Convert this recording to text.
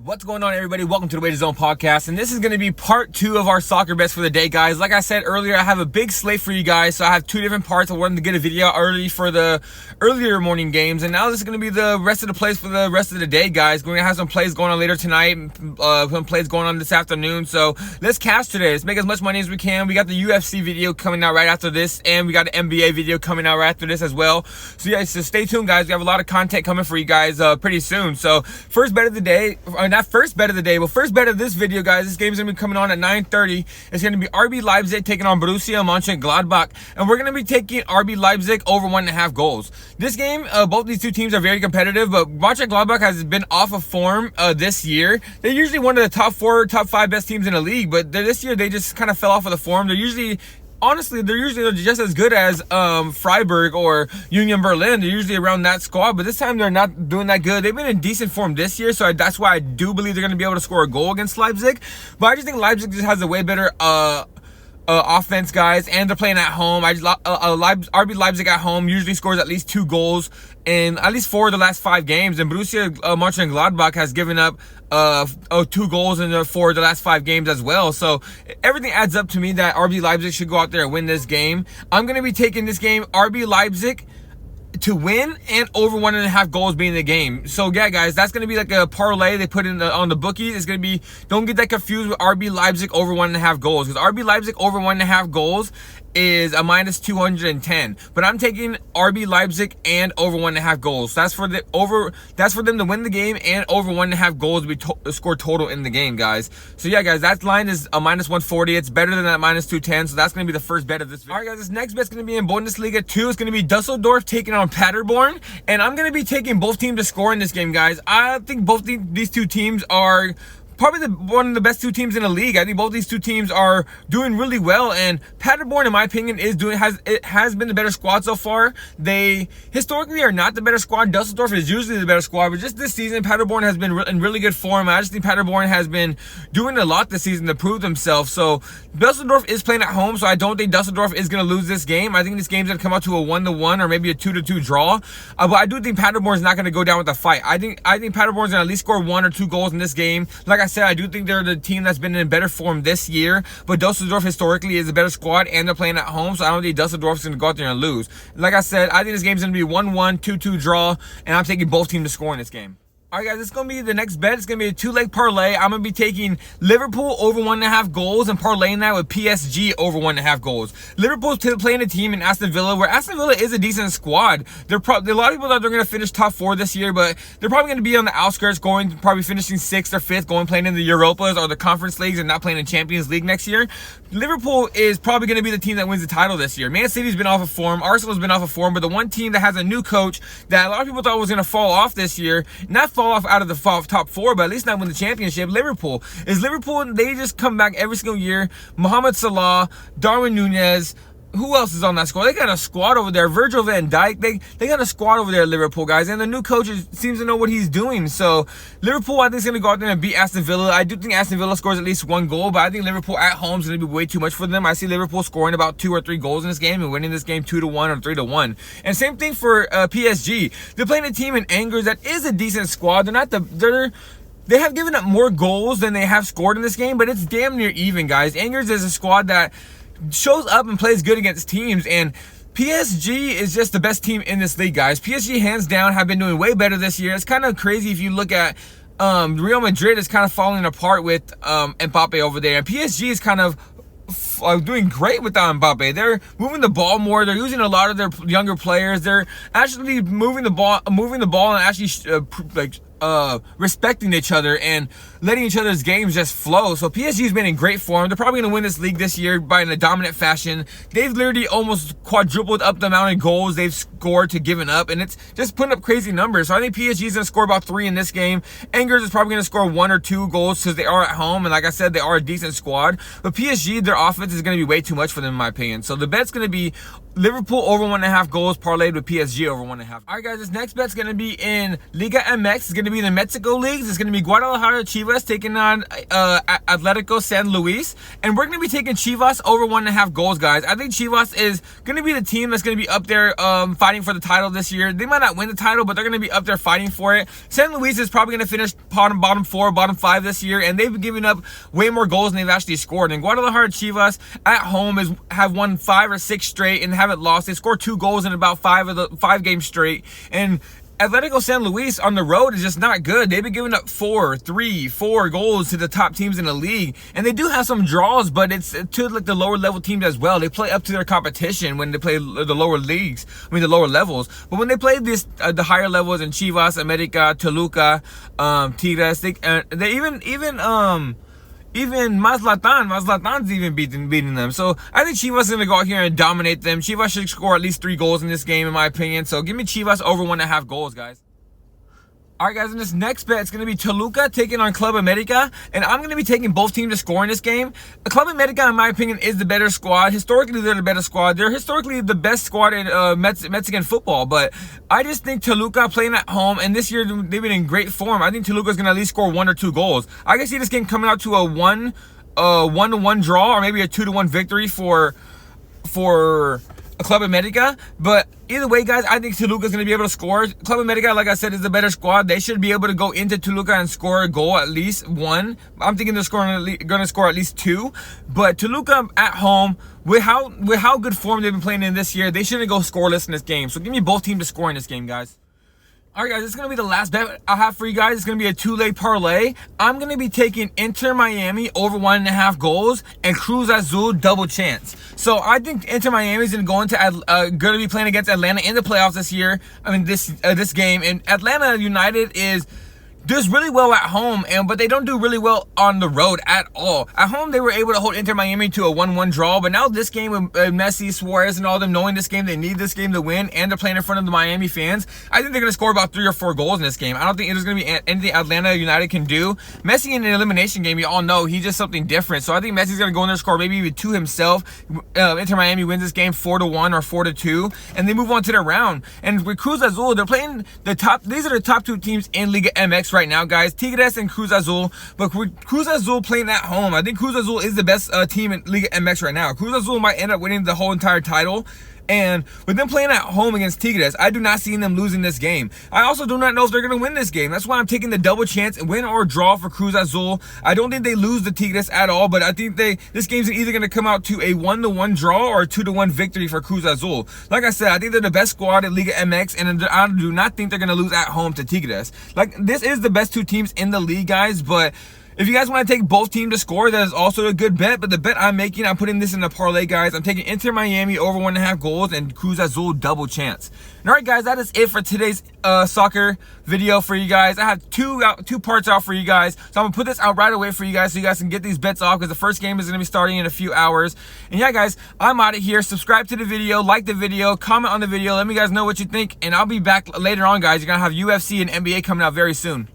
What's going on, everybody? Welcome to the Wager Zone podcast, and this is going to be part 2 of our soccer bets for the day, guys. Like I said earlier, I have a big slate for you guys, so I have 2 different parts. I wanted to get a video early for the earlier morning games, and now this is going to be the rest of the plays for the rest of the day, guys. We're going to have some plays going on later tonight, some plays going on this afternoon, so let's cash today. Let's make as much money as we can. We got the UFC video coming out right after this, and we got the NBA video coming out right after this as well. So yeah, so stay tuned, guys. We have a lot of content coming for you guys pretty soon. So first bet of the day, not first bet of the day, but first bet of this video, guys. This game is going to be coming on at 9:30. It's going to be RB Leipzig taking on Borussia Mönchengladbach, and we're going to be taking RB Leipzig over 1.5 goals. This game, both these two teams are very competitive, but Mönchengladbach has been off of form this year. They're usually one of the top 4, top 5 best teams in the league, but this year they just kind of fell off of the form. Honestly, they're usually just as good as Freiburg or Union Berlin. They're usually around that squad, but this time they're not doing that good. They've been in decent form this year, so that's why I do believe they're going to be able to score a goal against Leipzig. But I just think Leipzig just has a way better offense, guys, and they're playing at home. RB Leipzig at home usually scores at least 2 goals in at least 4 of the last 5 games, and Borussia Mönchengladbach has given up 2 goals in 4 of the last 5 games as well. So everything adds up to me that RB Leipzig should go out there and win this game. I'm going to be taking this game, RB Leipzig to win and over 1.5 goals being the game. So yeah, guys, that's going to be like a parlay they put in on the bookies. It's going to be, don't get that confused with RB Leipzig over 1.5 goals, because RB Leipzig over 1.5 goals is a minus 210, but I'm taking RB Leipzig and over 1.5 goals. That's for them to win the game, and over 1.5 goals to be scored total in the game, guys. So yeah, guys, that line is a minus 140. It's better than that minus 210, so that's going to be the first bet of this video. All right, guys, this next bet's going to be in Bundesliga 2. It's going to be Düsseldorf taking on Paderborn, and I'm going to be taking both teams to score in this game, guys. I think both these two teams are probably one of the best 2 teams in the league. I think both these 2 teams are doing really well, and Paderborn, in my opinion, has been the better squad so far. They historically are not the better squad. Düsseldorf is usually the better squad, but just this season, Paderborn has been in really good form. I just think Paderborn has been doing a lot this season to prove themselves. So Düsseldorf is playing at home, so I don't think Düsseldorf is going to lose this game. I think this game's going to come out to a 1-1 or maybe a 2-2 draw. But I do think Paderborn is not going to go down with a fight. I think Paderborn is going to at least score 1 or 2 goals in this game. Like I said, I do think they're the team that's been in better form this year, but Düsseldorf historically is a better squad, and they're playing at home, so I don't think Düsseldorf is going to go out there and lose. Like I said, I think this game's going to be 1-1, 2-2 draw, and I'm taking both teams to score in this game. All right, guys, it's going to be the next bet. It's going to be a 2-leg parlay. I'm going to be taking Liverpool over 1.5 goals and parlaying that with PSG over 1.5 goals. Liverpool's playing a team in Aston Villa, where Aston Villa is a decent squad. A lot of people thought they're going to finish top 4 this year, but they're probably going to be on the outskirts, probably finishing 6th or 5th, playing in the Europas or the Conference Leagues and not playing in Champions League next year. Liverpool is probably going to be the team that wins the title this year. Man City's been off of form. Arsenal's been off of form, but the one team that has a new coach that a lot of people thought was going to fall off this year, not fall off out of the top 4, but at least not win the championship, Liverpool. They just come back every single year. Mohamed Salah, Darwin Núñez, who else is on that squad? They got a squad over there. Virgil van Dijk. They got a squad over there, Liverpool, guys. And the new coach seems to know what he's doing. So Liverpool, I think, is going to go out there and beat Aston Villa. I do think Aston Villa scores at least 1 goal, but I think Liverpool at home is going to be way too much for them. I see Liverpool scoring about 2 or 3 goals in this game and winning this game 2-1 or 3-1. And same thing for PSG. They're playing a team in Angers that is a decent squad. They have given up more goals than they have scored in this game, but it's damn near even, guys. Angers is a squad that shows up and plays good against teams, and PSG is just the best team in this league, guys. PSG, hands down, have been doing way better this year. It's kind of crazy if you look at Real Madrid is kind of falling apart with Mbappe over there, and PSG is kind of doing great without Mbappe. They're moving the ball more. They're using a lot of their younger players. They're actually moving the ball and actually respecting each other and letting each other's games just flow. So PSG's been in great form. They're probably going to win this league this year in a dominant fashion. They've literally almost quadrupled up the amount of goals they've scored to giving up, and it's just putting up crazy numbers. So I think PSG is going to score about 3 in this game. Angers is probably going to score 1 or 2 goals because they are at home, and like I said, they are a decent squad. But PSG, their offense is going to be way too much for them, in my opinion. So the bet's going to be Liverpool over 1.5 goals parlayed with PSG over 1.5. All right, guys, this next bet's going to be in Liga MX. It's going to be in the Mexico leagues. It's going to be Guadalajara Chivas taking on Atletico San Luis, and we're going to be taking Chivas over 1.5 goals, guys. I think Chivas is going to be the team that's going to be up there fighting fighting for the title this year. They might not win the title, but they're going to be up there fighting for it. San Luis is probably going to finish bottom 4, bottom 5 this year, and they've given up way more goals than they've actually scored. And Guadalajara Chivas at home have won 5 or 6 straight and haven't lost. They scored 2 goals in about 5 games straight. And Atletico San Luis on the road is just not good. They've been giving up 4 goals to the top teams in the league. And they do have some draws, but it's to like the lower level teams as well. They play up to their competition when they play the lower leagues, the lower levels. But when they play the higher levels in Chivas, America, Toluca, Tigres, even Mazlatan's even beating them. So I think Chivas is going to go out here and dominate them. Chivas should score at least 3 goals in this game, in my opinion. So give me Chivas over 1.5 goals, guys. All right, guys, in this next bet, it's going to be Toluca taking on Club America, and I'm going to be taking both teams to score in this game. Club America, in my opinion, is the better squad. Historically, they're the better squad. They're historically the best squad in Mexican football, but I just think Toluca playing at home, and this year they've been in great form. I think Toluca is going to at least score 1 or 2 goals. I can see this game coming out to a 1-1 draw, or maybe a 2-1 victory for Club America. But either way, guys, I think Toluca is going to be able to score. Club America, like I said, is the better squad. They should be able to go into Toluca and score a goal, at least 1. I'm thinking they're going to score at least 2. But Toluca at home, with how good form they've been playing in this year, they shouldn't go scoreless in this game. So give me both teams to score in this game, guys. All right, guys, this is going to be the last bet I have for you guys. It's going to be a 2-leg parlay. I'm going to be taking Inter Miami over 1.5 goals and Cruz Azul double chance. So I think Inter Miami is going to be playing against Atlanta in the playoffs this year. This game. And Atlanta United does really well at home, but they don't do really well on the road at all. At home, they were able to hold Inter Miami to a 1-1 draw, but now this game with Messi, Suarez, and all them knowing this game, they need this game to win, and they're playing in front of the Miami fans. I think they're going to score about 3 or 4 goals in this game. I don't think there's going to be anything Atlanta United can do. Messi in an elimination game, you all know, he's just something different. So I think Messi's going to go in there and score maybe even 2 himself. Inter Miami wins this game 4-1 or 4-2, and they move on to the round. And with Cruz Azul, they're playing these are the top 2 teams in Liga MX right now, guys. Tigres and Cruz Azul. But with Cruz Azul playing at home, I think Cruz Azul is the best team in Liga MX right now. Cruz Azul might end up winning the whole entire title. And with them playing at home against Tigres, I do not see them losing this game. I also do not know if they're going to win this game. That's why I'm taking the double chance and win or draw for Cruz Azul. I don't think they lose the Tigres at all, but I think this game's either going to come out to a 1-1 draw or a 2-1 victory for Cruz Azul. Like I said, I think they're the best squad in Liga MX, and I do not think they're going to lose at home to Tigres. Like, this is the best 2 teams in the league, guys, but if you guys want to take both teams to score, that is also a good bet. But the bet I'm making, I'm putting this in a parlay, guys. I'm taking Inter Miami over 1.5 goals and Cruz Azul double chance. And all right, guys, that is it for today's soccer video for you guys. I have two parts out for you guys. So I'm going to put this out right away for you guys so you guys can get these bets off, because the first game is going to be starting in a few hours. And yeah, guys, I'm out of here. Subscribe to the video, like the video, comment on the video. Let me guys know what you think. And I'll be back later on, guys. You're going to have UFC and NBA coming out very soon.